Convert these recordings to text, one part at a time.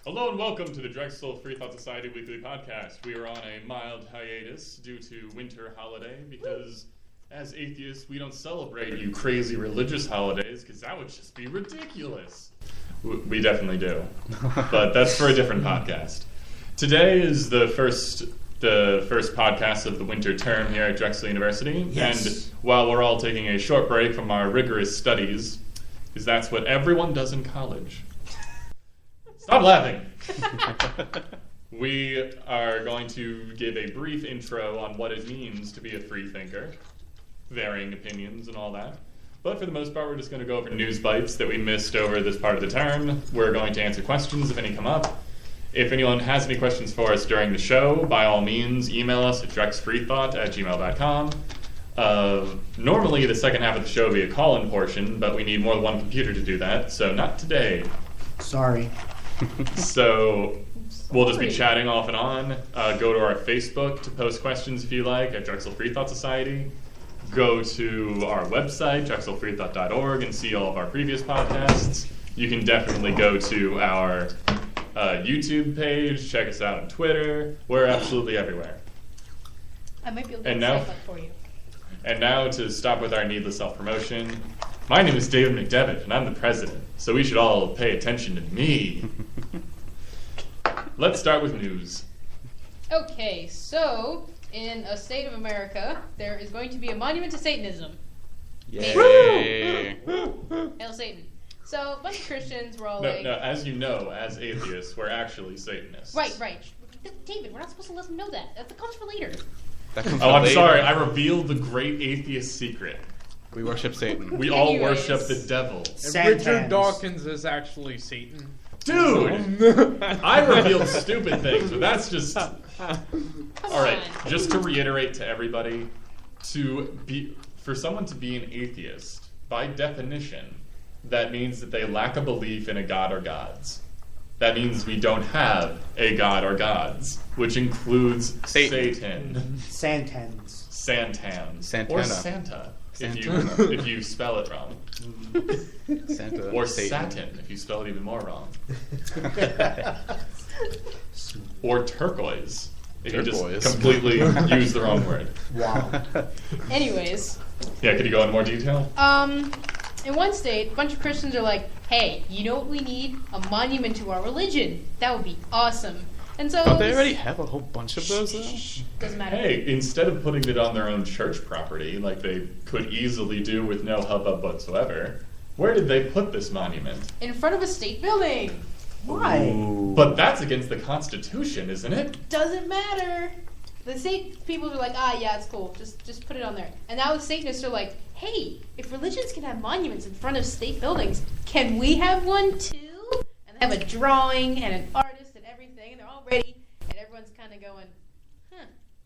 Hello and welcome to the Drexel Freethought Society Weekly Podcast. We are on a mild hiatus due to winter holiday because as atheists we don't celebrate you crazy religious holidays because that would just be ridiculous. We definitely do. But that's for a different podcast. Today is the first podcast of the winter term here at Drexel University. Yes. And while we're all taking a short break from our rigorous studies, because that's what everyone does in college. Stop laughing. We are going to give a brief intro on what it means to be a free thinker, varying opinions and all that. But for the most part, we're just going to go over news bites that we missed over this part of the term. We're going to answer questions if any come up. If anyone has any questions for us during the show, by all means, email us at drexfreethought@gmail.com. Normally, the second half of the show will be a call-in portion, but we need more than one computer to do that, so not today. Sorry. So we'll just be chatting off and on. Go to our Facebook to post questions if you like at Drexel Freethought Society. Go to our website, drexelfreethought.org, and see all of our previous podcasts. You can definitely go to our YouTube page, check us out on Twitter. We're absolutely everywhere. I might be able to And set now- up for you. And now to stop with our needless self-promotion, my name is David McDevitt, and I'm the president, so we should all pay attention to me. Let's start with news. Okay, so in a state of America, there is going to be a monument to Satanism. Yay! Hail Satan. So a bunch of Christians were all No, like, no, as you know, as atheists, we're actually Satanists. right. David, we're not supposed to let them know that. That comes for later. That comes Oh, from I'm later. sorry, I revealed the great atheist secret. We worship Satan. We all Anyways. worship the devil. And Richard Dawkins is actually Satan. Dude! I revealed stupid things, but that's just... Come Alright, on. just to reiterate to everybody, for someone to be an atheist, by definition, that means that they lack a belief in a god or gods. That means we don't have a god or gods, which includes Satan. Santans. Santans. Santana. Or Santa, Santana. if you spell it wrong. Santa. Or Satan. satin, if you spell it even more wrong. Or turquoise, if you Turquoise. just completely use the wrong word. Wow. Anyways, Yeah, could you go into more detail? in one state, a bunch of Christians are like, hey, you know what we need? A monument to our religion. That would be awesome. And so Don't they already have a whole bunch of those, though? doesn't matter. Hey, instead of putting it on their own church property, like they could easily do with no hubbub whatsoever, where did they put this monument? In front of a state building. Why? But that's against the Constitution, isn't it? Doesn't matter. The state people are like, yeah, it's cool. Just put it on there. And now the Satanists are like, hey, if religions can have monuments in front of state buildings, can we have one too? And they have a drawing and an artist and everything, and they're all ready, and everyone's kind of going,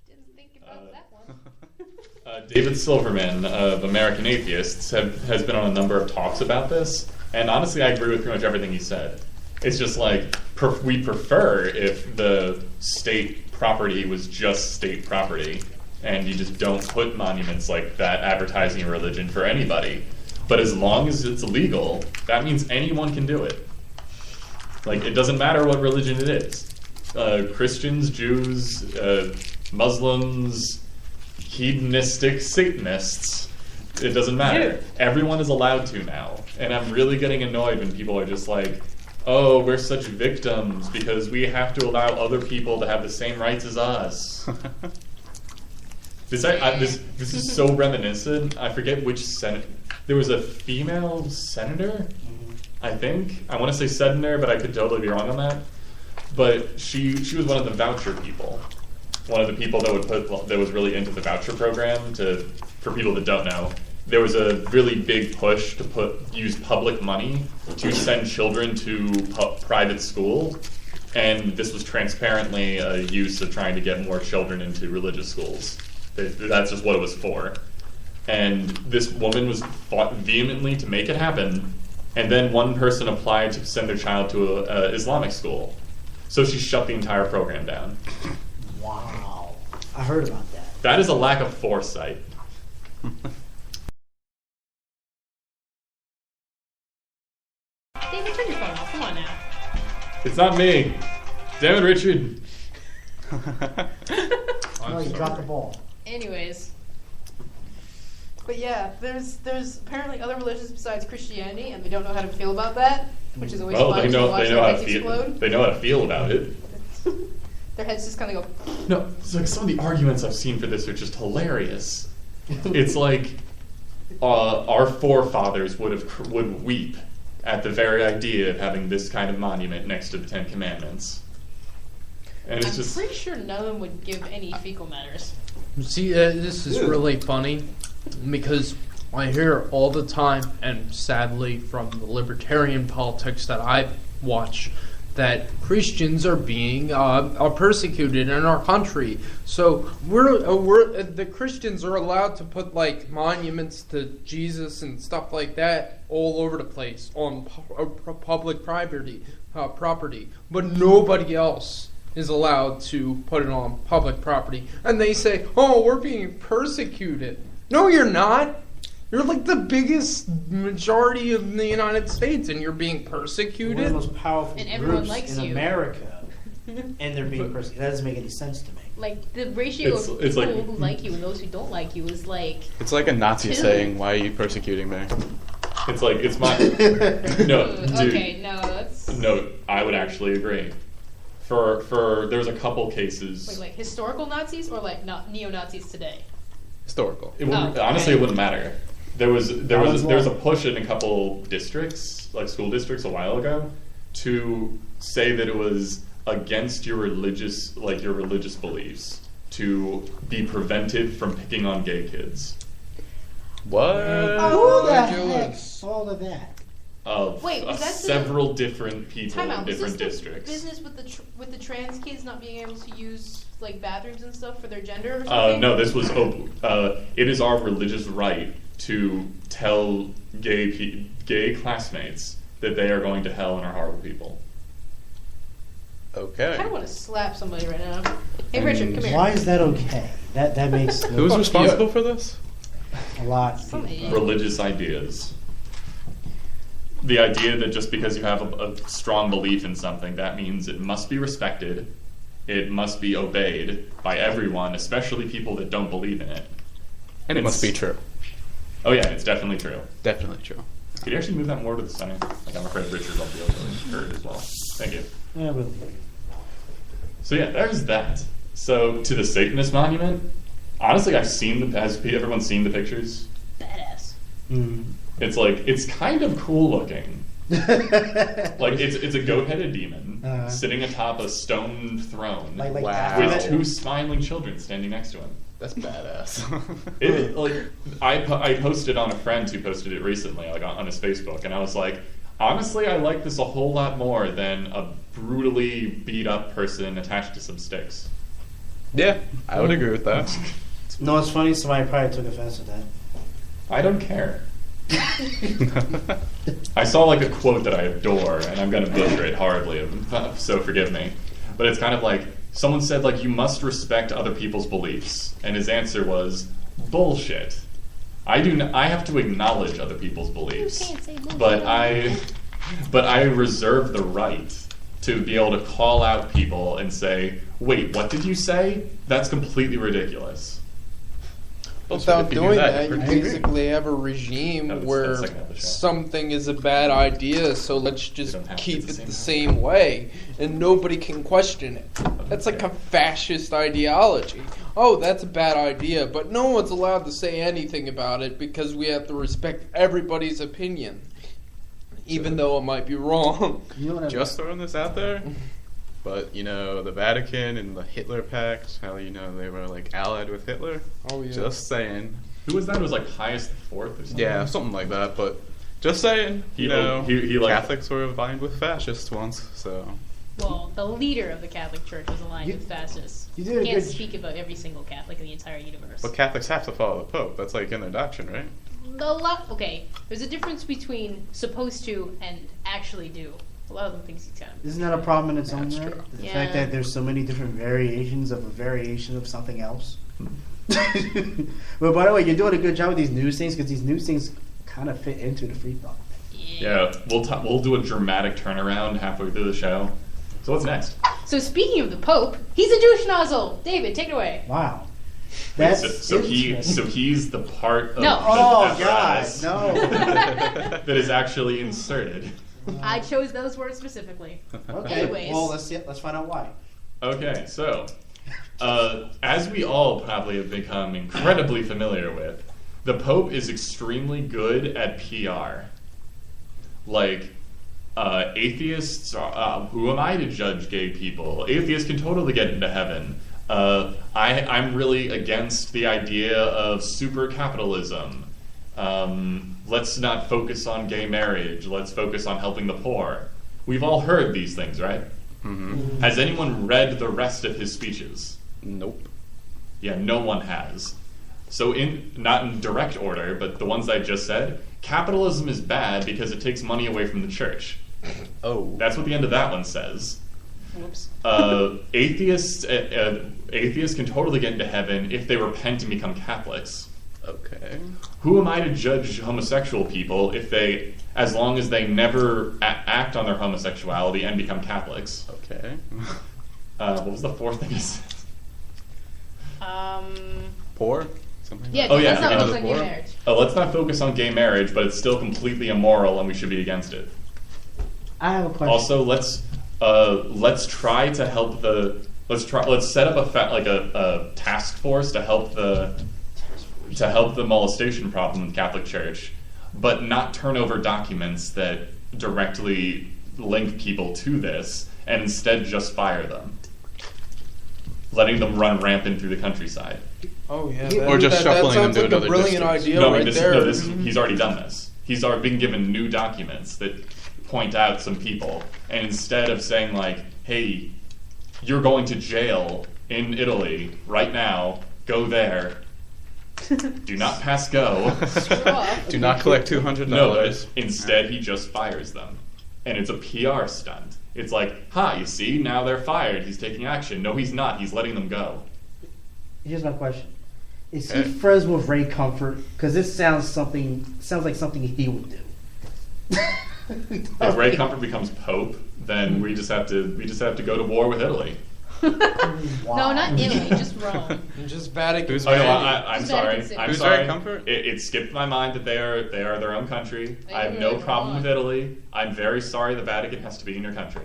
didn't think about that one. David Silverman of American Atheists has been on a number of talks about this, and honestly, I agree with pretty much everything he said. It's just like, we prefer if the state property was just state property, and you just don't put monuments like that advertising your religion for anybody. But as long as it's legal, that means anyone can do it. Like, it doesn't matter what religion it is. Christians, Jews, Muslims, hedonistic Satanists, it doesn't matter. Everyone is allowed to now. And I'm really getting annoyed when people are just like, oh, we're such victims because we have to allow other people to have the same rights as us. This is so reminiscent. I forget which Senate. There was a female senator, I think. I want to say senator, but I could totally be wrong on that. But she was one of the voucher people. One of the people that was really into the voucher program. For people that don't know, there was a really big push to use public money to send children to private school, and this was transparently a use of trying to get more children into religious schools. That's just what it was for. And this woman fought vehemently to make it happen, and then one person applied to send their child to a Islamic school. So she shut the entire program down. Wow. I heard about that. That is a lack of foresight. David, turn your phone off. Come on now. It's not me. Damn it, Richard. Oh, you dropped the ball. Anyways. But yeah, there's apparently other religions besides Christianity, and they don't know how to feel about that, which is always Well, fun they to know watch they their know how to heads feel. explode. They know how to feel about it. Their heads just kind of go. No, it's like some of the arguments I've seen for this are just hilarious. It's like our forefathers would weep at the very idea of having this kind of monument next to the Ten Commandments, and it's I'm just pretty sure none of them would give any fecal matters. See, this is really funny because I hear all the time, and sadly from the libertarian politics that I watch, that Christians are being are persecuted in our country. So the Christians are allowed to put like monuments to Jesus and stuff like that all over the place on public property, but nobody else is allowed to put it on public property. And they say, "Oh, we're being persecuted." No, you're not. You're like the biggest majority of the United States, and you're being We're persecuted. the most powerful And everyone groups likes in you. America, and they're being persecuted. That doesn't make any sense to me. Like the ratio of It's people like- who like you and those who don't like you is like. It's like a Nazi Two. saying, "Why are you persecuting me?" it's like it's my no, dude. Okay, no, that's No, I would actually agree. For there's a couple cases. wait, like historical Nazis or like neo Nazis today. Historical. It wouldn't, Oh, honestly, okay. it wouldn't matter. There was One's a wrong. push in a couple districts, like school districts, a while ago, to say that it was against your religious beliefs to be prevented from picking on gay kids. What? Who the heck ridiculous. saw of that? Of Wait, was that the- several different people Time in out. Was different this the districts. business with the trans kids not being able to use like bathrooms and stuff for their gender or something? No, this was it is our religious right to tell gay classmates that they are going to hell and are horrible people. I Okay. kind of want to slap somebody right now. Hey, Richard, come here. Why is that okay? That makes no Who's responsible for this? a lot. of Some people. idiot. Religious ideas. The idea that just because you have a strong belief in something, that means it must be respected, it must be obeyed by everyone, especially people that don't believe in it. And it must be It's- true. Oh yeah, it's definitely true. Definitely true. Could you actually move that more to the center? Like, I'm afraid Richard will be able to heard as well. Thank you. Yeah, but So yeah, there's that. So to the Satanist monument, honestly, I've seen has everyone seen the pictures? Badass. It's like it's kind of cool looking. Like it's a goat-headed demon Uh-huh. sitting atop a stone throne like Wow. half with of it- two smiling children standing next to him. That's badass. It like I posted on a friend who posted it recently, like on his Facebook, and I was like, honestly, I like this a whole lot more than a brutally beat up person attached to some sticks. Yeah, I would agree with that. No, it's funny. Somebody probably took offense to that. I don't care. I saw like a quote that I adore, and I'm gonna butcher it horribly, so forgive me. But it's kind of like someone said, like, you must respect other people's beliefs, and his answer was bullshit. I have to acknowledge other people's beliefs, You can't say bullshit. but I reserve the right to be able to call out people and say, wait, what did you say? That's completely ridiculous. Without if you do doing that, that, you're you pretty basically have a regime No, that's where the second half of the show. something is a bad idea, so let's just don't have to. keep It's it the the same same way, and nobody can question it. That's like a fascist ideology. Oh, that's a bad idea, but no one's allowed to say anything about it because we have to respect everybody's opinion, even though it might be wrong. You know what? Just throwing this out there, but the Vatican and the Hitler Pact, how they were like allied with Hitler. Oh yeah. Just saying. Who was that? It was like Pius the Fourth or something? Yeah, something like that. But just saying, He like- Catholics were aligned with fascists once, so Well, the leader of the Catholic Church was aligned You- with fascists. you did a Can't good- speak about every single Catholic in the entire universe. but Catholics have to follow the Pope. That's like in their doctrine, right? Okay, there's a difference between supposed to and actually do. A lot of them think he's kind of. Isn't that a problem in its own That's right? true. The Yeah. fact that there's so many different variations of a variation of something else. But by the way, you're doing a good job with these news things because these news things kind of fit into the free thought. Yeah, we'll do a dramatic turnaround halfway through the show So what's next? So speaking of the Pope, he's a douche nozzle. David, take it away. Wow. Wait, That's so interesting. he's the part of No. the Oh God, apparatus no. that is actually inserted. I chose those words specifically. Okay. Anyways. Well, let's find out why. Okay, so as we all probably have become incredibly familiar with, the Pope is extremely good at PR. Like, atheists, who am I to judge gay people? Atheists can totally get into heaven. I'm really against the idea of super capitalism. Let's not focus on gay marriage. Let's focus on helping the poor. We've all heard these things, right? Mm-hmm. Has anyone read the rest of his speeches? Nope. Yeah, no one has. So not in direct order, but the ones I just said, capitalism is bad because it takes money away from the church. Oh. That's what the end of that one says. Whoops. Atheists can totally get into heaven if they repent and become Catholics. Okay. Who am I to judge homosexual people as long as they never act on their homosexuality and become Catholics? Okay. What was the fourth thing I said? Poor? Something Yeah, like Oh, yeah, let's not yeah. focus on gay Poor? marriage. Let's not focus on gay marriage, but it's still completely immoral and we should be against it. I have a question. Also, let's try to help let's set up a task force to help the molestation problem in the Catholic Church, but not turn over documents that directly link people to this, and instead just fire them, letting them run rampant through the countryside. Oh yeah, Or just shuffling them that sounds to like a another brilliant district. idea No, I right mean, there. he's already done this. He's already been given new documents that point out some people, and instead of saying like, "Hey, you're going to jail in Italy right now. Go there. Do not pass go." Screw off. Do not collect $200. No, instead he just fires them, and it's a PR stunt. It's like, "Ha, you see, now they're fired. He's taking action." No, he's not. He's letting them go. Here's my question: is he friends with Ray Comfort? Because this sounds like something he would do. If Ray Comfort becomes Pope, then we just have to go to war with Italy. Wow. No, not Italy, just Rome. Just Vatican. Who's Oh, no, Ray? I'm Who's sorry. Vatican City? I'm Who's sorry. Ray Comfort? It skipped my mind that they are their own country. They I have really no problem are. with Italy. I'm very sorry the Vatican has to be in your country.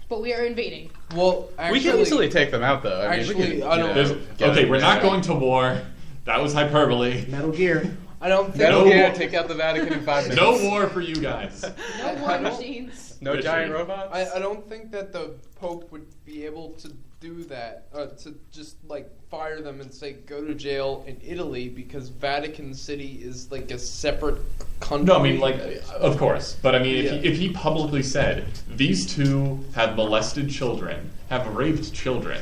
But we are invading. Well, actually, We can easily take them out, though. I mean, Actually, we can, I don't- Okay, we're not going to war. That was hyperbole. Metal Gear. I don't think. Metal No Gear, war. take out the Vatican in 5 minutes. No war for you guys. No war machines. No Richard. giant robots? I don't think that the Pope would be able to do that. To just like fire them and say go to jail in Italy because Vatican City is like a separate country. No, I mean, like, of course. But I mean, Yeah. if he publicly said, these two have molested children, have raped children,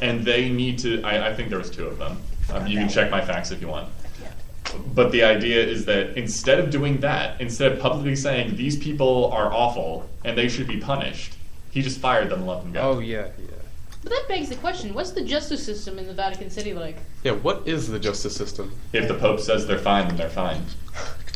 and they need to, I think there was 2 of them. You can check my facts if you want. But the idea is that instead of doing that, instead of publicly saying, these people are awful and they should be punished, he just fired them and let them go. Oh yeah. But that begs the question, what's the justice system in the Vatican City like? Yeah, what is the justice system? If the Pope says they're fine, then they're fine.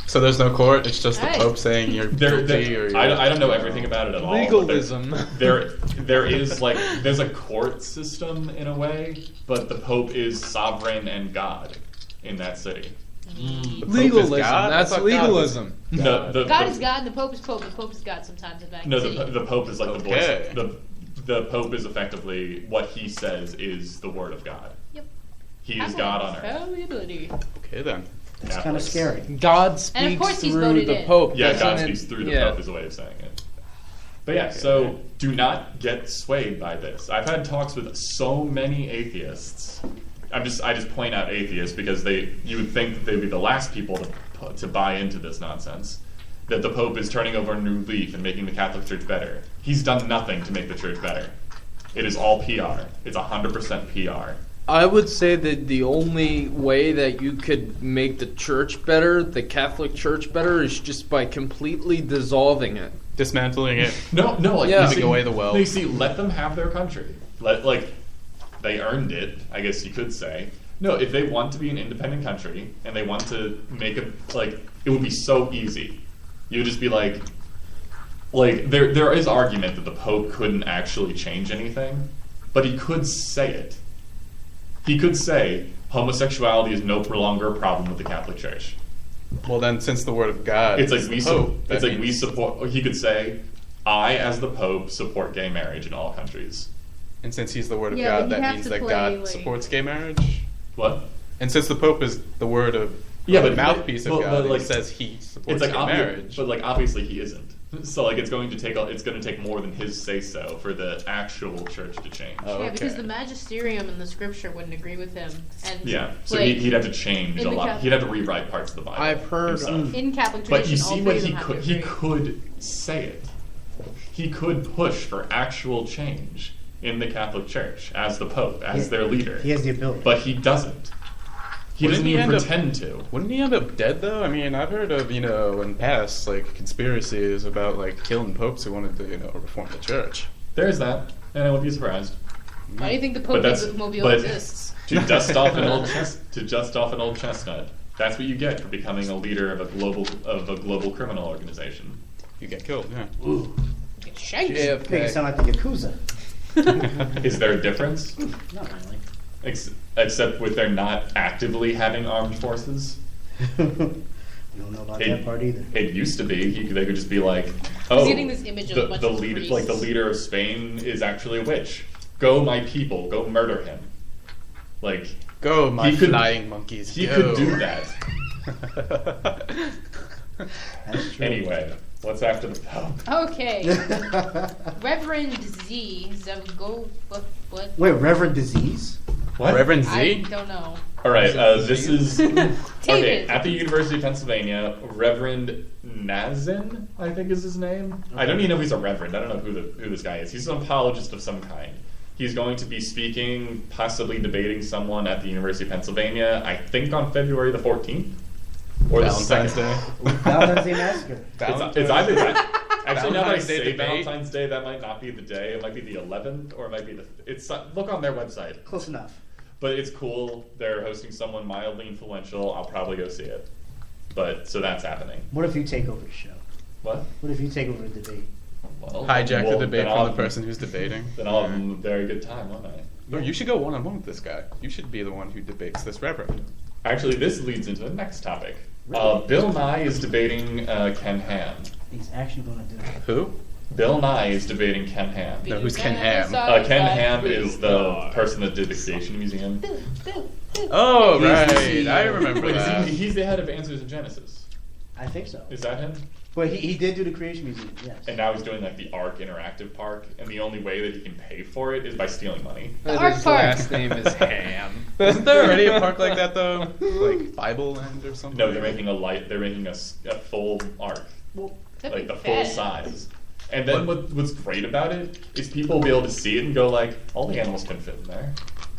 So there's no court, it's just the Right. Pope saying you're guilty or you're... I don't know everything about it at all. but Legalism. There is like there's a court system in a way, but the Pope is sovereign and God in that city. The Pope is Legalism. God? That's I thought God was legalism. No, God is God and the Pope is Pope. The Pope is God sometimes in Vatican No, City. the Pope is like Okay. the voice. The Pope is effectively what he says is the word of God. Yep. He is God on earth. Fallibility. Okay, then. It's kind of Catholics. scary. God speaks And of course he's through voted the in. Pope. Yeah, doesn't God it? speaks through the Yeah. Pope is a way of saying it. But yeah, so do not get swayed by this. I've had talks with so many atheists. I just point out atheists because you would think that they'd be the last people to buy into this nonsense. That the Pope is turning over a new leaf and making the Catholic Church better. He's done nothing to make the church better. It is all PR. It's 100% PR. I would say that the only way that you could make the church better, the Catholic Church better, is just by completely dissolving it. Dismantling it. No, like Yeah. you Giving away the wealth. You see, let them have their country. They earned it, I guess you could say. No, if they want to be an independent country and they want to make it would be so easy. You would just be like, like there is argument that the Pope couldn't actually change anything, but he could say it. He could say homosexuality is no longer a problem with the Catholic Church. Well, then, since the Word of God, It's like is we the Pope, that we means- support. He could say, "I, as the Pope, support gay marriage in all countries." And since he's the Word of Yeah, God, but you that have means to that play, God like- supports gay marriage. What? And since the Pope is the word of Yeah, the but- mouthpiece but- of but, God, like, he says he supports It's like gay marriage. but like obviously he isn't. So like it's going to take more than his say so for the actual church to change. Oh, Yeah, because okay. the magisterium in the scripture wouldn't agree with him. And Yeah, so like, he'd have to change in a the lot. Catholic- He'd have to rewrite parts of the Bible. I've heard, himself. in Catholic But you tradition, all see three what of he them have could. to He agree. could say it. He could push for actual change in the Catholic Church as the Pope, as their leader. He has the ability. But he doesn't. He Wouldn't doesn't he even end up- pretend to. Wouldn't he end up dead though? I mean, I've heard of in past like conspiracies about like killing popes who wanted to reform the church. There's that, and I wouldn't be surprised. Why do you think the But Pope that's mobile but exists? to dust off an old chestnut. That's what you get for becoming a leader of a global criminal organization. You get killed, yeah. Get shanked. Make it JFK. sound like the Yakuza. Is there a difference? Not really. Except with their not actively having armed forces. You don't know about that part either. It used to be they could just be like, getting this image of a bunch the of leader, priests. like the leader of Spain is actually a witch. Go, my people, go murder him. Like Go, my He could- flying monkeys. he go. could do that. That's true. Anyway, what's after the Pope? Okay. Reverend Z Zavgo. What? Wait, Reverend Disease? What? Reverend I Z? don't know. All right, Is that this the is okay. David. At the University of Pennsylvania, Reverend Nazin, I think is his name. I don't even know if he's a reverend. I don't know who this guy is. He's an apologist of some kind. He's going to be speaking, possibly debating someone at the University of Pennsylvania. I think on February the 14th or Valentine's the 2nd. Day. Valentine's Day Massacre. It's either that. Actually, now that I Valentine's Day say debate? Valentine's Day, that might not be the day. It might be the 11th, or it might be the. It's look on their website. Close enough. But it's cool. They're hosting someone mildly influential. I'll probably go see it. But so that's happening. What if you take over the show? What? What if you take over the debate? Well, Hijack the debate then I'll from the have- person who's debating. Then I'll have a very good time, won't I? No, you should go one-on-one with this guy. You should be the one who debates this reverend. Actually, this leads into the next topic. Really? Bill Nye is debating Ken Ham. He's actually going to do it. Who? Bill Nye is debating Ken Ham. No, who's Ken Ham? Ken Ham is the person that did the Creation Museum. Oh, He's the right. CEO. I remember Wait, that. he's the head of Answers in Genesis. I think so. Is that him? But he did do the Creation Museum, yes. And now he's doing like the Ark Interactive Park, and the only way that he can pay for it is by stealing money. The Ark His Park. last name is Ham. Isn't there already a park like that though? Like Bible Land or something? No, they're making They're making a full Ark, That'd like be the full bad. size. And then what's great about it is people will be able to see it and go like, all the animals can fit in there.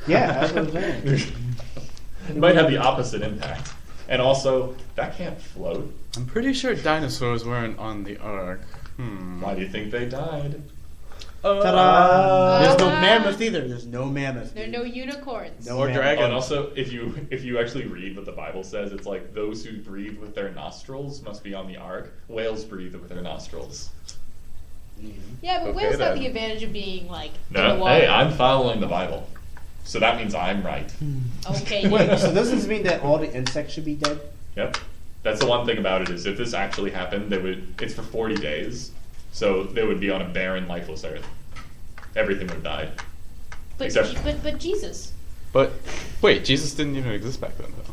Yeah, that's what I'm saying. It might have the opposite impact. And also, that can't float. I'm pretty sure dinosaurs weren't on the ark. Why do you think they died? Ta-da! There's no mammoth either. There's no mammoth. There are no unicorns. No Or mammoth. dragons. And also, if you actually read what the Bible says, it's like those who breathe with their nostrils must be on the ark. Whales breathe with their nostrils. Yeah, but Okay, whales have then. the advantage of being like in No, the water. hey, I'm following the Bible, so that means I'm right. Okay. Wait, so doesn't this mean that all the insects should be dead? Yep. That's the one thing about it is if this actually happened, it's for 40 days, so they would be on a barren, lifeless earth. Everything would die. but, except- but Jesus. But wait, Jesus didn't even exist back then though.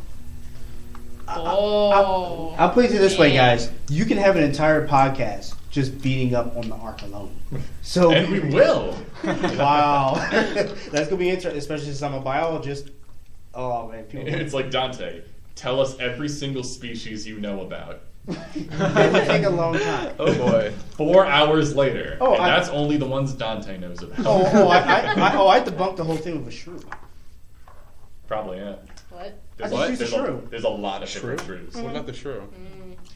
Oh. I'll put it this way, man. guys. You can have an entire podcast just beating up on the ark alone. So And we will. Wow, that's gonna be interesting, especially since I'm a biologist. Oh man, people. It's like Dante. Tell us every single species you know about. It would take a long time. Oh boy. 4 hours later, Oh, and I- that's only the ones Dante knows about. I debunked the whole thing with a shrew. Probably, yeah. What? There's, I just there's, used a shrew. there's a lot of different Shrew? shrews. What about the shrew?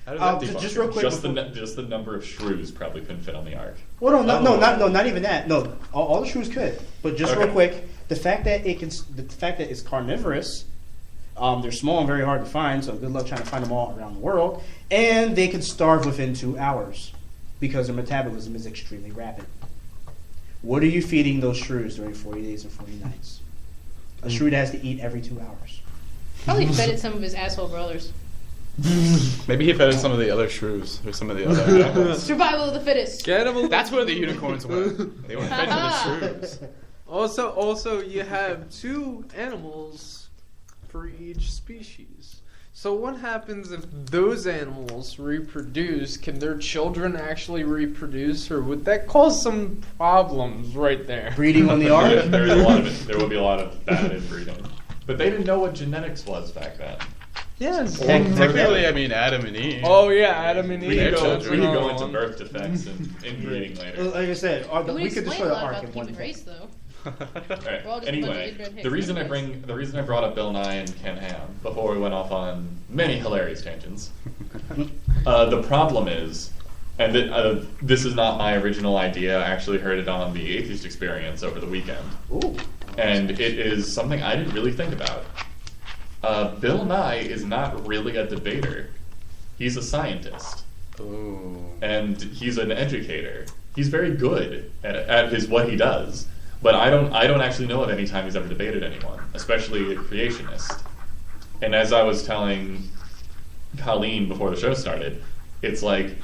How does Um, that debunk just it? real quick Just before- the number of shrews probably couldn't fit on the ark. Well, Oh. not even that. No, all the shrews could. But just real Okay. quick, the fact that it's carnivorous, they're small and very hard to find. So good luck trying to find them all around the world. And they could starve within 2 hours. because their metabolism is extremely rapid. What are you feeding those shrews during 40 days and 40 nights? A shrew has to eat every 2 hours. Probably fed it some of his asshole brothers. Maybe he fed some of the other shrews or some of the other animals. Survival of the fittest. Get him. That's where the unicorns went. They went fed to the shrews. Also, you have 2 animals for each species. So what happens if those animals reproduce? Can their children actually reproduce, or would that cause some problems right there? Breeding on the ark? There will be a lot of bad inbreeding. But they didn't know what genetics was back then. Yes. Technically, I mean Adam and Eve. Oh yeah, Adam and Eve. We could children. go into birth defects and inbreeding later. Like I said, It would we could explain destroy a the lot ark about in the one human day. race, though. Alright, We're all just a bunch of anyway, ignorant the hicks reason I brought up Bill Nye and Ken Ham before we went off on many hilarious tangents. The problem is, and this is not my original idea. I actually heard it on the Atheist Experience over the weekend, Ooh. and it is something I didn't really think about. Bill Nye is not really a debater. He's a scientist. Ooh. And he's an educator. He's very good at what he does. But I don't actually know of any time he's ever debated anyone, especially a creationist. And as I was telling Colleen before the show started, it's like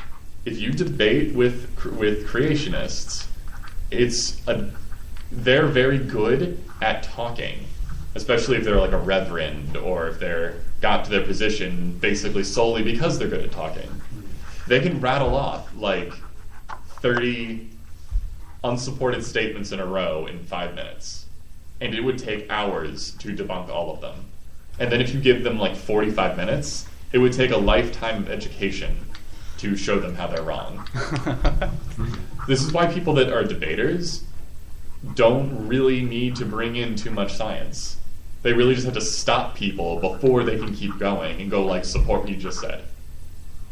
if you debate with creationists, they're very good at talking, especially if they're like a reverend or if they're got to their position basically solely because they're good at talking. They can rattle off like 30 unsupported statements in a row in 5 minutes, and it would take hours to debunk all of them. And then if you give them like 45 minutes, it would take a lifetime of education to show them how they're wrong. This is why people that are debaters don't really need to bring in too much science. They really just have to stop people before they can keep going and go like, support what you just said.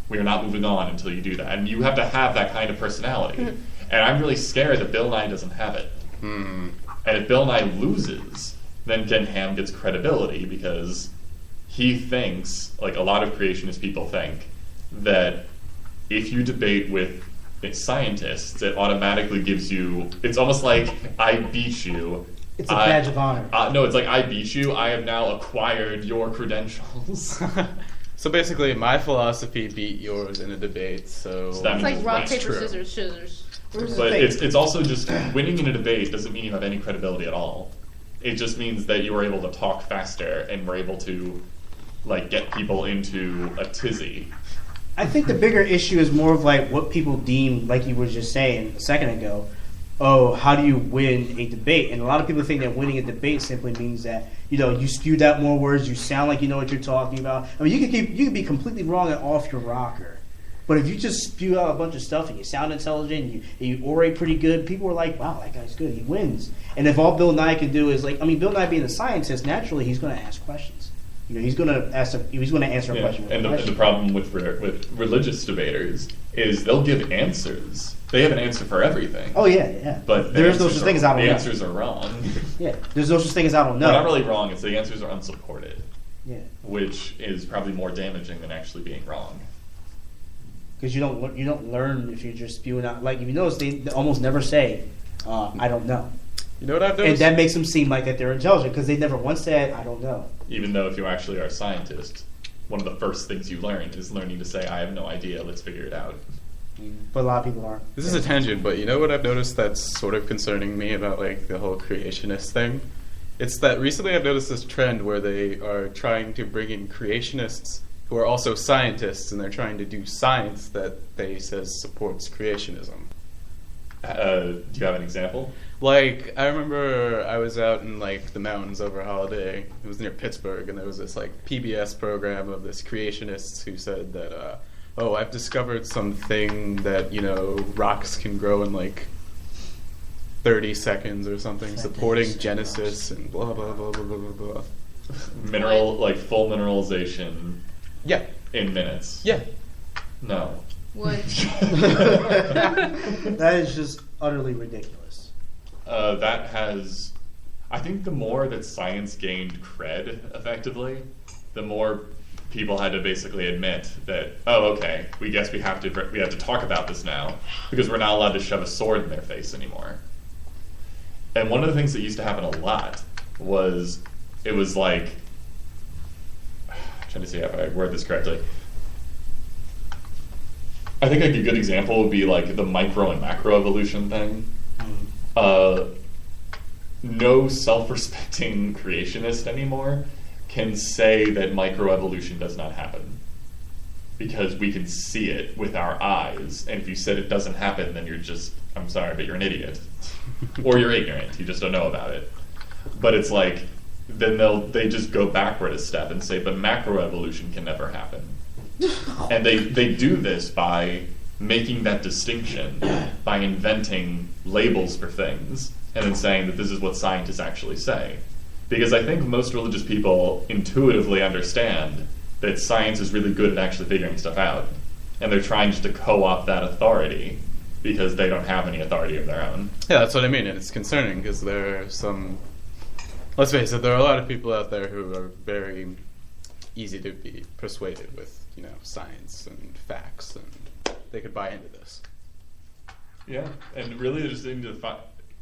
We are not moving on until you do that. And you have to have that kind of personality. And I'm really scared that Bill Nye doesn't have it. And if Bill Nye loses, then Ken Ham gets credibility because he thinks, like a lot of creationist people think, that if you debate with scientists, it automatically gives you, it's almost like, I beat you. It's a badge of honor. No, it's like, I beat you, I have now acquired your credentials. So basically, my philosophy beat yours in a debate. So that It's means like rock, that's paper, true. scissors, scissors. But it's also just winning in a debate doesn't mean you have any credibility at all. It just means that you were able to talk faster and were able to like get people into a tizzy. I think the bigger issue is more of like what people deem, like you were just saying a second ago. Oh, how do you win a debate? And a lot of people think that winning a debate simply means that you spewed out more words, you sound like you know what you're talking about. I mean, you could be completely wrong and off your rocker, but if you just spew out a bunch of stuff and you sound intelligent and you orate pretty good, people are like, wow, that guy's good, he wins. And if all Bill Nye can do is Bill Nye being a scientist, naturally he's going to ask questions. He's going to answer a question. With And a question. the problem with religious debaters is they'll give answers. They have an answer for everything. Oh yeah. But there's no such thing as I don't know. The answers are wrong. Yeah, there's no such thing as I don't know. They're not really wrong. It's the answers are unsupported. Yeah, Which is probably more damaging than actually being wrong. because you don't learn if you're just spewing out. Like if you notice, they almost never say, "I don't know," you know what I've and noticed? that makes them seem like that they're intelligent because they never once said, "I don't know." Even though if you actually are a scientist, one of the first things you learn is learning to say, I have no idea, let's figure it out. But a lot of people aren't. This is a tangent, but you know what I've noticed that's sort of concerning me about like the whole creationist thing? It's that recently I've noticed this trend where they are trying to bring in creationists who are also scientists, and they're trying to do science that they says supports creationism. Do you have an example? Like, I remember I was out in like the mountains over a holiday. It was near Pittsburgh, and there was this like PBS program of this creationists who said that, I've discovered something that rocks can grow in like 30 seconds or something, supporting Genesis and blah blah blah blah blah blah blah. Full mineralization. Yeah. In minutes. Yeah. No. What? That is just utterly ridiculous. I think the more that science gained cred, effectively, the more people had to basically admit that, oh, okay, we guess we have to talk about this now because we're not allowed to shove a sword in their face anymore. And one of the things that used to happen a lot was it was like, I'm trying to see if I word this correctly. I think like a good example would be like the micro and macro evolution thing. No self-respecting creationist anymore can say that microevolution does not happen because we can see it with our eyes, and if you said it doesn't happen, then you're just, I'm sorry, but you're an idiot. Or you're ignorant, you just don't know about it. But it's like, then they just go backward a step and say, but macroevolution can never happen. And they do this by making that distinction, by inventing labels for things, and then saying that this is what scientists actually say. Because I think most religious people intuitively understand that science is really good at actually figuring stuff out. And they're trying just to co-opt that authority because they don't have any authority of their own. Yeah, that's what I mean, and it's concerning because there are some... Let's face it, there are a lot of people out there who are very easy to be persuaded with, you know, science and facts, and they could buy into this. Yeah, and really they just need to find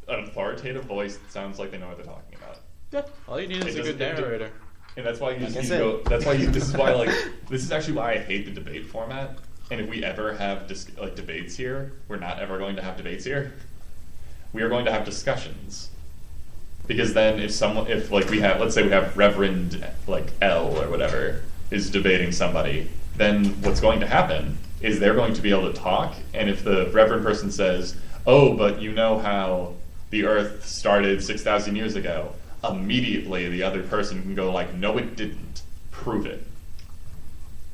an authoritative voice that sounds like they know what they're talking about. Yeah, all you need is a good narrator. And that's why you just need to go. That's why this is why this is actually why I hate the debate format. And if we ever have debates here, we're not ever going to have debates here. We are going to have discussions. Because then let's say we have Reverend L or whatever is debating somebody, then what's going to happen is they're going to be able to talk, and if the Reverend person says, oh, but you know how the Earth started 6,000 years ago, immediately the other person can go like, no, it didn't. Prove it.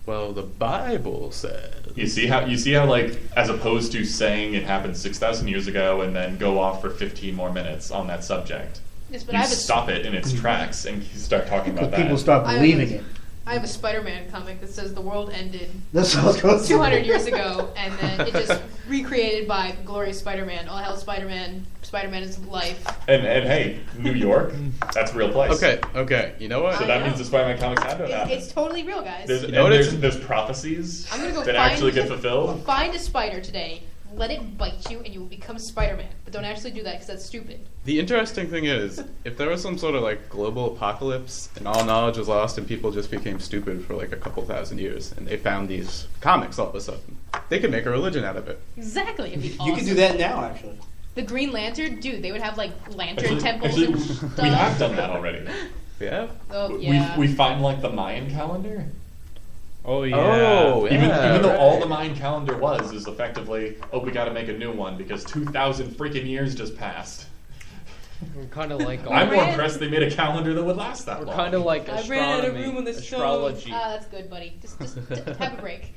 Well, the Bible says. You see how like, as opposed to saying it happened 6,000 years ago and then go off for 15 more minutes on that subject. Yes, but You I stop it in its tracks and you start talking about that. People start believing it. I have a Spider-Man comic that says the world ended That's what I was going to say. 200 years ago, and then it just recreated by the glorious Spider-Man. All hail Spider-Man. Spider-Man is life. And hey, New York, that's a real place. Okay, you know what? So that means the Spider-Man comics have to happen. It's totally real, guys. There's prophecies I'm gonna go that find actually get fulfilled. Find a spider today. Let it bite you, and you will become Spider-Man. But don't actually do that because that's stupid. The interesting thing is, if there was some sort of like global apocalypse and all knowledge was lost and people just became stupid for like a couple thousand years and they found these comics all of a sudden, they could make a religion out of it. Exactly. It'd be awesome. You can do that now, actually. The Green Lantern, dude, they would have like lantern temples and stuff. We have done that already. Yeah. Oh, yeah. We find like the Mayan calendar. Oh yeah. Oh, Even yeah, though right. all the Mayan calendar was is effectively, oh, we got to make a new one because 2,000 freaking years just passed. We're kind of like I'm more impressed they made a calendar that would last that we're long. kind of like I ran out of astronomy. room on the Astrology. Ah, that's good, buddy. Just have a break.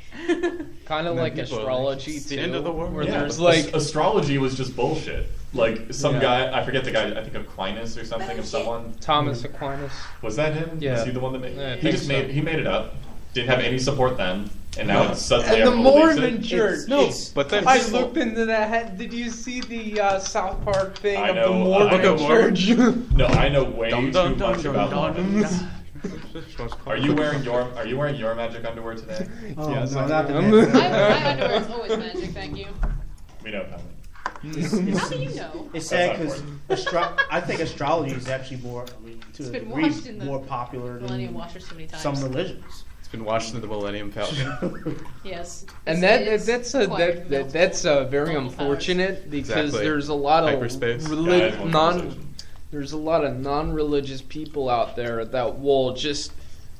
Kind of like people are like, astrology "It's too. the end of the world." Where Yeah, there's like astrology was just bullshit. Like some Yeah. guy, I forget the guy. I think Aquinas or something of someone. Thomas Aquinas. Was that him? Yeah. Was he the one that made? Yeah, I he think just so. made it up. Didn't have any support then, and now it's suddenly And the everyone believes Mormon it. Church. No, but then I looked into that. Did you see the South Park thing I of know, the Mormon I know. Church? No, I know way Dun, too dun, much dun, about dun, dun. Mormons. Are you wearing your magic underwear today? Oh, Yes, no, I not the am. next My one. underwear is always magic, thank you. We know Tommy. How do you know? It's sad That's because I think astrology is actually more, to It's a been degree, washed in the more popular Millennium than Watchers too many times. some religions. It's been washed into the Millennium Falcon. Yes. And This that's is quite that's multiple very powers. unfortunate because Exactly. there's a lot of Hyperspace. Guys, one conversation. there's a lot of non-religious people out there that will just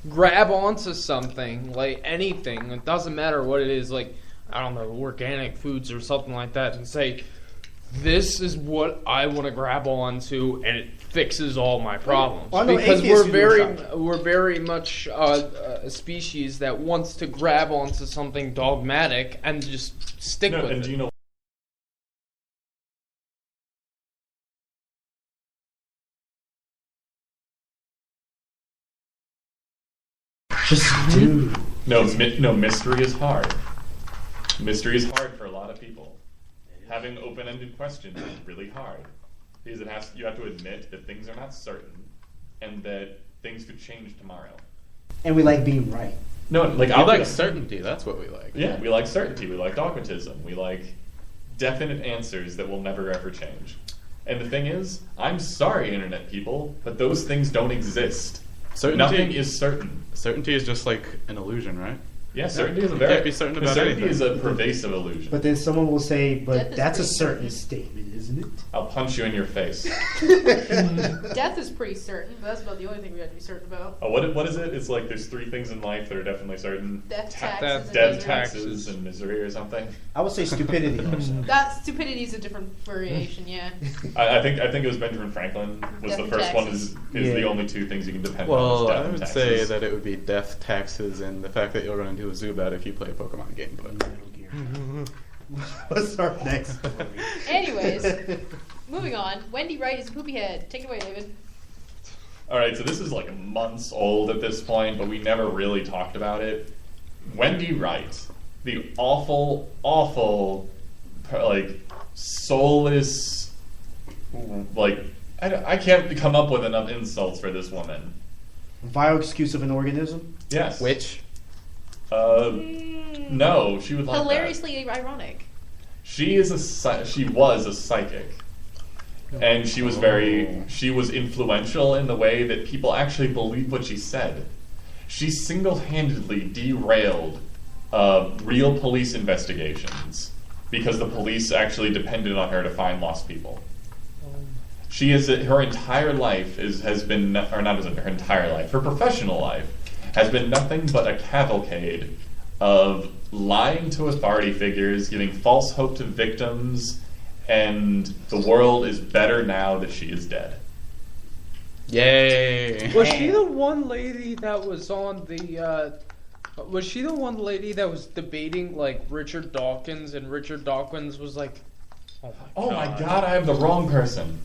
grab onto something like anything. It doesn't matter what it is, like I don't know, organic foods or something like that, and say this is what I want to grab onto, and it fixes all my problems. Well, I know because atheists we're do very something. we're very much a species that wants to grab onto something dogmatic and just stick No, with and it. do you know? Just do. No, mystery is hard. Mystery is hard for a lot of people. Having open-ended questions is really hard because you have to admit that things are not certain and that things could change tomorrow. And we like being right. No, like We I'll like be- certainty. That's what we like. Yeah, we like certainty. We like dogmatism. We like definite answers that will never ever change. And the thing is, I'm sorry, internet people, but those things don't exist. Certainty. Nothing is certain. Certainty is just like an illusion, right? Yeah, certainty is a You very can't be certain about certainty anything. is a pervasive illusion. But then someone will say, Death but is that's a pretty certain certain. statement, isn't it? I'll punch you in your face. Death is pretty certain, but that's about the only thing we have to be certain about. Oh, what is it? It's like there's 3 things in life that are definitely certain. Death, Ta- taxes, and Death, misery. taxes, and misery or something. I would say stupidity also. That stupidity is a different variation, yeah. I think it was Benjamin Franklin was Death the and first one. taxes. Is Yeah. the only 2 things you can depend on. Well, Is death I and would taxes. say that it would be death, taxes, and the fact that you'll run into a Zubat if you play a Pokemon game. But What's our next story? Anyways, moving on. Wendy Wright is a poopy head. Take it away, David. All right, so this is like months old at this point, but we never really talked about it. Wendy Wright, the awful, like soulless, like I can't come up with enough insults for this woman. Vile excuse of an organism? Yes. which No, she would like that. Hilariously ironic. She was a psychic. And she was she was influential in the way that people actually believed what she said. She single-handedly derailed real police investigations because the police actually depended on her to find lost people. Her entire life her professional life has been nothing but a cavalcade of lying to authority figures, giving false hope to victims, and the world is better now that she is dead. yay! Was she the one lady that was on the? Was she the one lady that was debating like Richard Dawkins, and Richard Dawkins was like, Oh my god, I have the wrong person.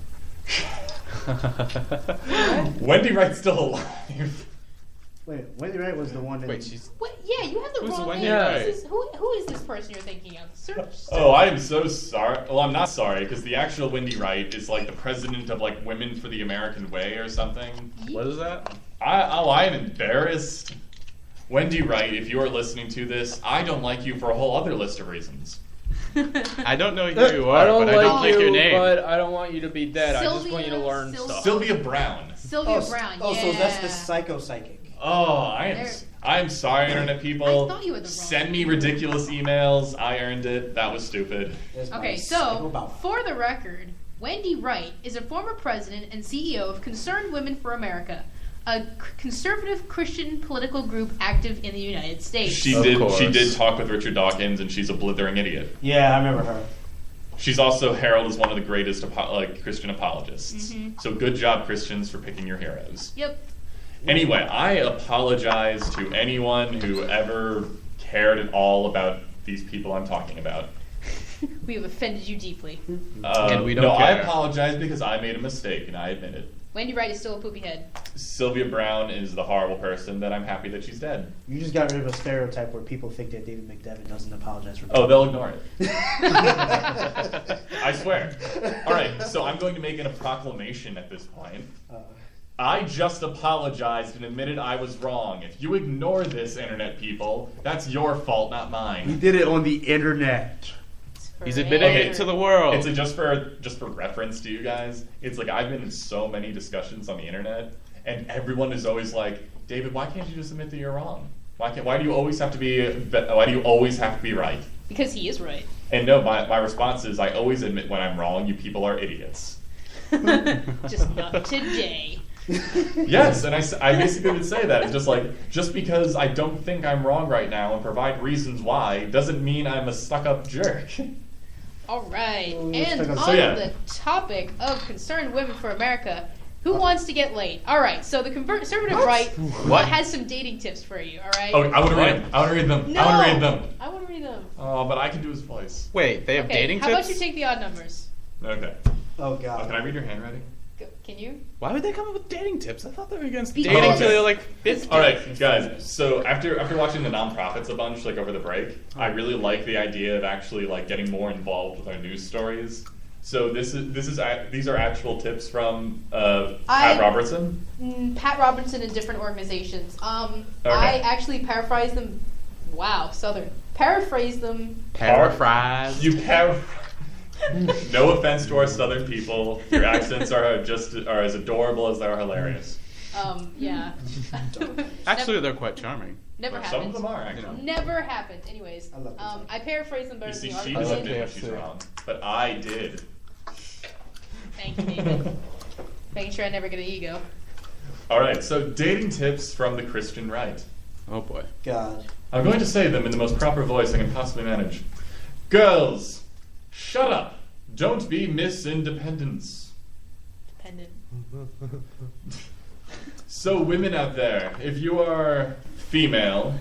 Wendy Wright's still alive. Wait, Wendy Wright was the one that... Wait, she's What? Yeah, you have the Who's wrong Wendy name. Wright? Who is this person you're thinking of? Sir, Oh, I am so sorry. Well, I'm not sorry, because the actual Wendy Wright is like the president of like Women for the American Way or something. what is that? I am embarrassed. Wendy Wright, if you are listening to this, I don't like you for a whole other list of reasons. I don't know who you are, I don't but I don't like like your you, name. but I don't want you to be dead. I just want you to learn Sylvia- stuff. Sylvia Brown. Sylvia Brown. Oh, yeah. so that's the psychic. Oh, There- I'm sorry, internet people. I thought you were the wrong Send me ridiculous emails. I earned it. That was stupid. That's my Okay, psycho so about- for the record, Wendy Wright is a former president and CEO of Concerned Women for America, a conservative Christian political group active in the United States. She Of did course. talk with Richard Dawkins, and she's a blithering idiot. Yeah, I remember her. She's also heralded as one of the greatest Christian apologists. Mhm. So good job, Christians, for picking your heroes. Yep. Anyway, I apologize to anyone who ever cared at all about these people I'm talking about. We have offended you deeply. And we don't no, I care. apologize because I made a mistake, and I admit it. Wendy Wright is still a poopy head. Sylvia Brown is the horrible person that I'm happy that she's dead. You just got rid of a stereotype where people think that David McDevitt doesn't apologize for... Oh, they'll ignore it. I swear. All right, so I'm going to make a proclamation at this point. I just apologized and admitted I was wrong. If you ignore this, internet people, that's your fault, not He mine. did it on the internet. He's admitting Okay. it to the world. It's just for reference to you guys. It's like I've been in so many discussions on the internet, and everyone is always like, "David, why can't you just admit that you're wrong? Why do you always have to be right?" Because he is right. And no, my response is I always admit when I'm wrong. You people are idiots. Just not today. Yes, and I basically would say that. It's just like, just because I don't think I'm wrong right now and provide reasons why doesn't mean I'm a stuck-up jerk. All right. Oh, And let's on talk about- So, yeah. the topic of Concerned Women for America, who wants to get laid? All right. So the conservative right What? has some dating tips for you. All right. Oh, I want to read them. I want to read them. No. I want to read them. I want to read them. Oh, but I can do his voice. Wait, they have Okay. dating How tips? about you take the odd numbers? Okay. Oh, Oh, God. can I read your handwriting? Can you? Why would they come up with dating tips? I thought they were against Because- dating until they're like 50. All right, guys. So after watching the nonprofits a bunch, like over the break, I really like the idea of actually like getting more involved with our news stories. So these are actual tips from Pat Robertson. Pat Robertson in different organizations. Okay. I actually paraphrase them. Wow, Southern. Paraphrase them. Paraphrase. You No offense to our Southern people. Your accents are as adorable as they are hilarious. Yeah. Actually, they're quite charming. Never happened. Some of them are actually. Never happened. Anyways, I love this. I paraphrase them better You see, than the she article doesn't did. admit she's wrong, but I did. Thank you, David. Making sure I never get an ego. All right, so dating tips from the Christian right. Oh boy. God. I'm going to say them in the most proper voice I can possibly manage. Girls, shut up. Don't be Miss Independence. Dependent. So women out there, if you are female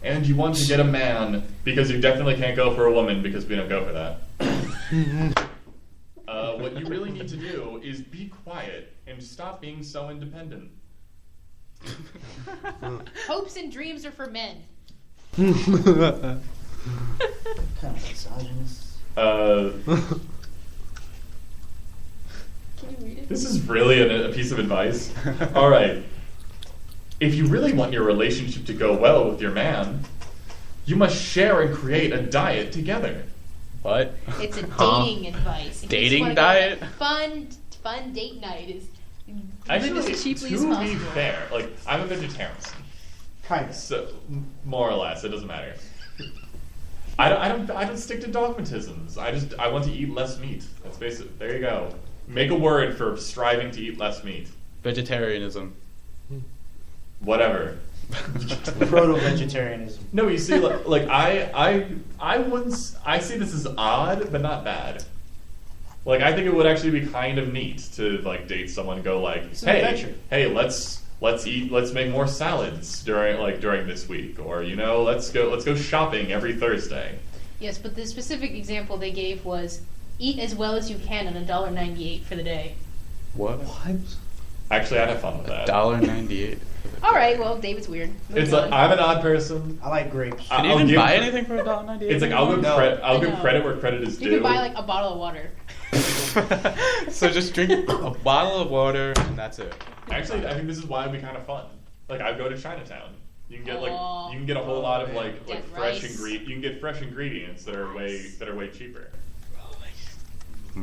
and you want to get a man, because you definitely can't go for a woman because we don't go for that. What you really need to do is be quiet and stop being so independent. Hopes and dreams are for men. Kind of misogynist. Can you read it? This is really a piece of advice. All right. If you really want your relationship to go well with your man, you must share and create a diet together. What? It's a dating advice. In case you Dating wanna go on a diet? Fun date night is live Actually, as cheaply as to be possible. fair, like I'm a vegetarian, Kind of. so more or less, it doesn't matter. I don't stick to dogmatisms. I want to eat less meat. That's basic. There you go. Make a word for striving to eat less meat. Vegetarianism. Whatever. Proto-vegetarianism. No, you see, like I wouldn't. I see this as odd, but not bad. Like I think it would actually be kind of neat to like date someone and go like, It's an hey, adventure. let's make more salads during this week, or let's go shopping every Thursday. Yes, but the specific example they gave was eat as well as you can on $1.98 for the day. What? Actually, I'd have fun with that. $1.98. All right, well, David's weird. Moving It's on. like I'm an odd person. I like grapes. Can you I'll even give- buy anything for $1.98? It's like I'll give No. I'll I give know. credit where credit is due. You can buy like a bottle of water. So just drink a bottle of water and that's it. Actually, I think this is why it'd be kind of fun. Like I go to Chinatown. You can get Oh. you can get a whole lot of like Dead fresh rice. You can get fresh ingredients that are way cheaper.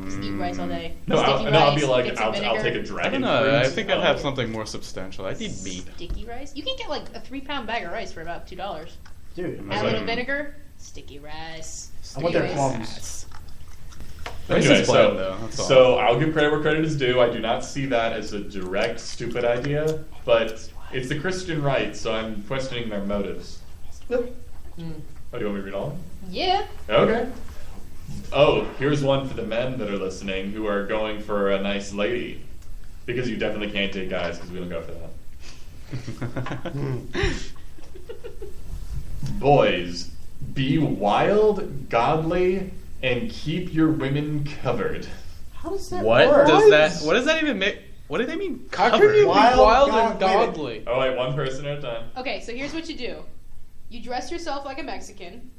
Just eat rice all day. No, Sticky I'll rice, be like get some I'll vinegar. take a I dragon don't know. fruit. I think I'd have something more substantial. I'd eat meat. Sticky rice? You can get like a 3-pound bag of rice for about $2. Dude, Add a little like- vinegar, sticky rice. I want their rice. plums. Rice Anyway, is bland, though. That's all. so I'll give credit where credit is due. I do not see that as a direct stupid idea, but it's the Christian right, so I'm questioning their motives. Oh, do you want me to read all? Yeah. Okay. Oh, here's one for the men that are listening who are going for a nice lady. Because you definitely can't date guys because we don't go for that. Boys, be wild, godly, and keep your women covered. How does that What work? does that? What does that even make? What do they mean? How can Covered? you be Wild wild and God, godly? Oh, wait, one person at a time. Okay, so here's what you do. You dress yourself like a Mexican,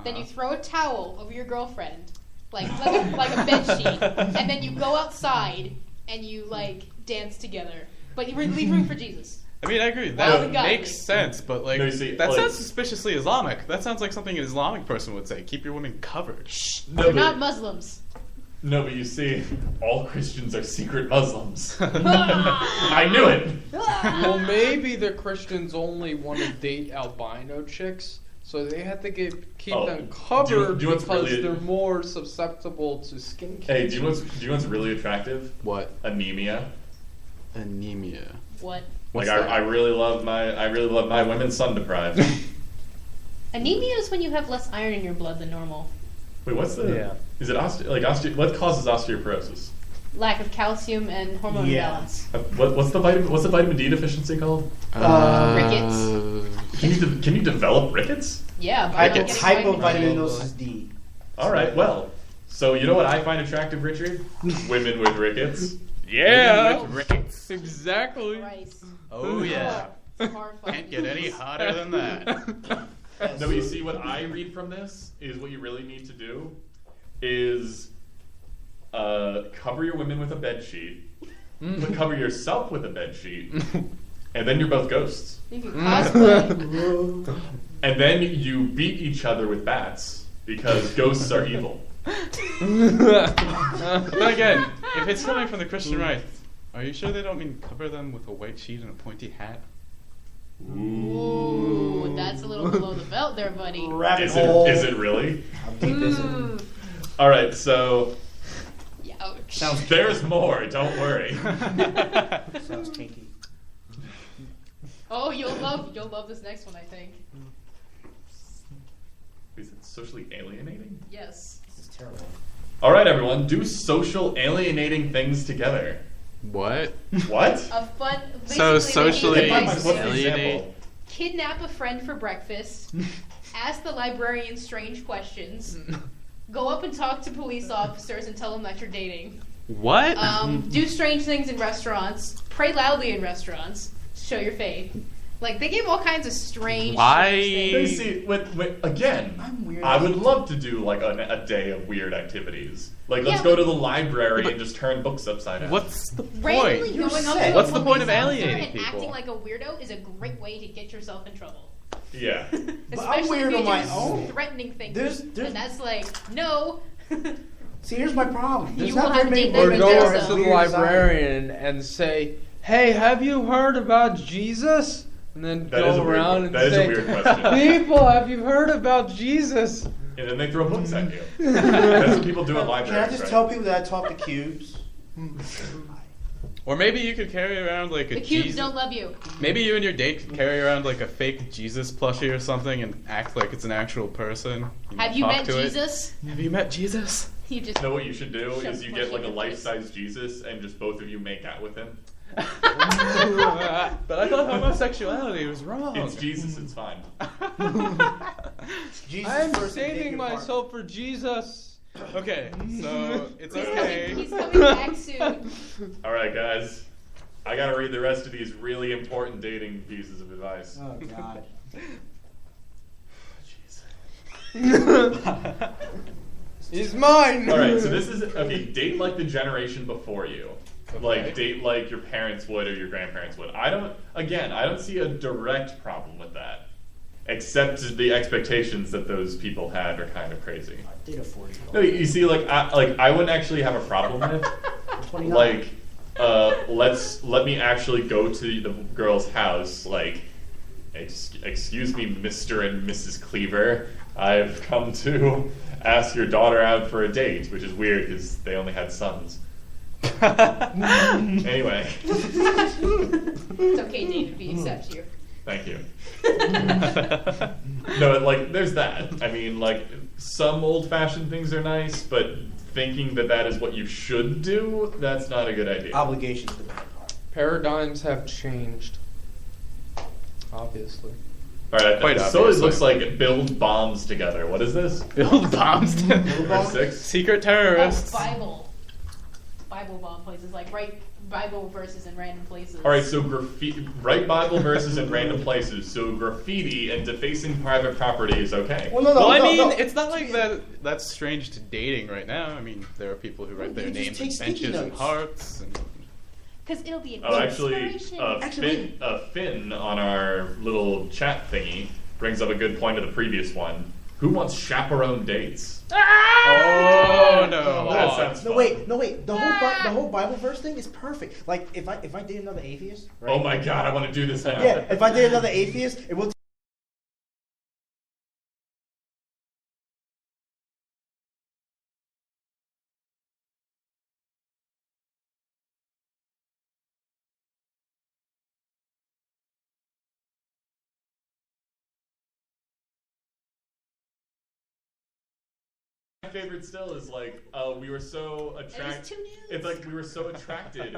then you throw a towel over your girlfriend, like a bed sheet, and then you go outside and you like dance together. But you leave room for Jesus. I mean, I agree. Wild That and godly. makes sense, but like No, you see, that like- sounds suspiciously Islamic. That sounds like something an Islamic person would say. Keep your women covered. No, They're but- not Muslims. No, but you see, all Christians are secret Muslims. I knew it. Well, maybe the Christians only want to date albino chicks, so they have to keep Oh, them covered do you know what's because really- they're more susceptible to skin cancer. Hey, do you know what's really attractive? What? Anemia. Anemia. What? What's Like that? I really love my women sun deprived. Anemia is when you have less iron in your blood than normal. Wait, what's the? Yeah. Is it what causes osteoporosis? Lack of calcium and hormone Yeah. imbalance. What's the vitamin D deficiency called? Rickets. Can you develop rickets? Yeah, by not getting vitamin D. Hypovitaminosis D. All right, well, so you know what I find attractive, Richard? Women with rickets. Yeah. Rickets. Exactly. Rice. Oh yeah. It's horrifying. Can't get any hotter than that. No, but you see, what I read from this is what you really need to do is cover your women with a bed sheet, cover yourself with a bed sheet, and then you're both ghosts. You can cosplay. And then you beat each other with bats because ghosts are evil. But again, if it's coming from the Christian right, are you sure they don't mean cover them with a white sheet and a pointy hat? Ooh, that's a little below the belt there, buddy. Rabbit Is hole. it really? How deep is it? All right, so Ouch. there's more. Don't worry. Sounds kinky. Oh, you'll love this next one, I think. Is it socially alienating? Yes. This is terrible. All right, everyone, do social alienating things together. What? What? A fun. So basically, socially they What's advise the you alienate. kidnap a friend for breakfast, ask the librarian strange questions, go up and talk to police officers and tell them that you're dating, What? do strange things in restaurants, pray loudly in restaurants, show your faith. Like, they gave all kinds of strange Why? things. See, again, I'm weird. I would love to do like a day of weird activities. Like, let's Yeah, go but- to the library and just turn books upside down. What's the Randomly point? You're going up sick. to a What's the point police of officer alienating and people? acting like a weirdo is a great way to get yourself in trouble. Yeah. Especially weird if on you're my just own. threatening things. There's- And that's like, no. See, here's my problem. There's You not will very have many to Or They go would over just to the weird librarian and say, "Hey, have you heard about Jesus?" And then That is go a weird- around and that is a say, weird question. "People, have you heard about Jesus?" And then they throw books at you. That's what people do at Can libraries, I just right? tell people that I talk to cubes? Or maybe you could carry around like a The cubes Jesus. don't love you. Maybe you and your date could carry around like a fake Jesus plushie or something and act like it's an actual person. Have you talk met to it. Jesus? Have you met Jesus? You just You know what you should do Shove is you a get plushie like a in your face. life-size Jesus and just both of you make out with him. But I thought homosexuality was wrong. It's Jesus, it's fine. Jesus I'm first and saving take your part. myself for Jesus. Okay, so it's he's okay. coming back soon. All right, guys. I gotta read the rest of these really important dating pieces of advice. Oh God. Jeez. He's mine. All right, so this is okay. Date like the generation before you, like date like your parents would or your grandparents would. I don't see a direct problem with that, except the expectations that those people had are kind of crazy. Date a 40. No, you see, I wouldn't actually have a problem with 29. like, let me actually go to the girl's house, like, excuse me, Mr. and Mrs. Cleaver, I've come to ask your daughter out for a date, which is weird because they only had sons. Anyway, It's okay, David. We accept you. thank you. No, like, there's that. I mean, like, some old-fashioned things are nice, but thinking that that is what you should do, that's not a good idea. Obligations to that part. Paradigms have changed. Obviously. All right, Quite so it obviously. looks like build bombs together. What is this? Build bombs. Number 6? Secret Oh, terrorists. Bible bomb places, like write Bible verses in random places. All right, so write Bible verses in random places. So graffiti and defacing private property is okay. Well, no, Well, I no, mean, no. it's not like that's strange to dating right now. I mean, there are people who write their You just names on take sticky benches and notes. hearts. And Because it'll be an Oh, actually, inspiration. Finn on our little chat thingy brings up a good point of the previous one. Who wants chaperone dates? oh no! That sounds No fun. wait. The whole Bible verse thing is perfect. Like if I date another atheist, right? Oh my god, I want to do this now. Yeah, if I date another atheist, it will. 'My favorite still is like we were so attracted. too nude. It's like we were so attracted.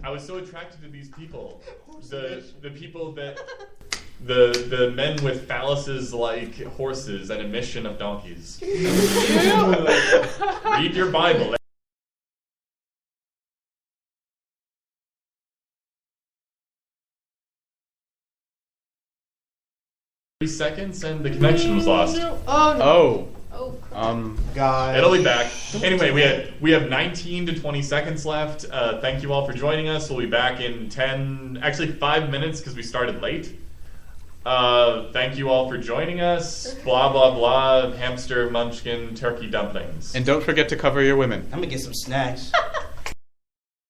I was so attracted to these people. The people that the men with phalluses like horses and a mission of donkeys. Read your Bible. 3 seconds and the connection was lost. Oh no. Oh, Oh, crap. Guys. It'll be back. Anyway, we have 19 to 20 seconds left. Thank you all for joining us. We'll be back in 5 minutes because we started late. Thank you all for joining us. Blah, blah, blah. Hamster, munchkin, turkey dumplings. And don't forget to cover your women. I'm gonna get some snacks.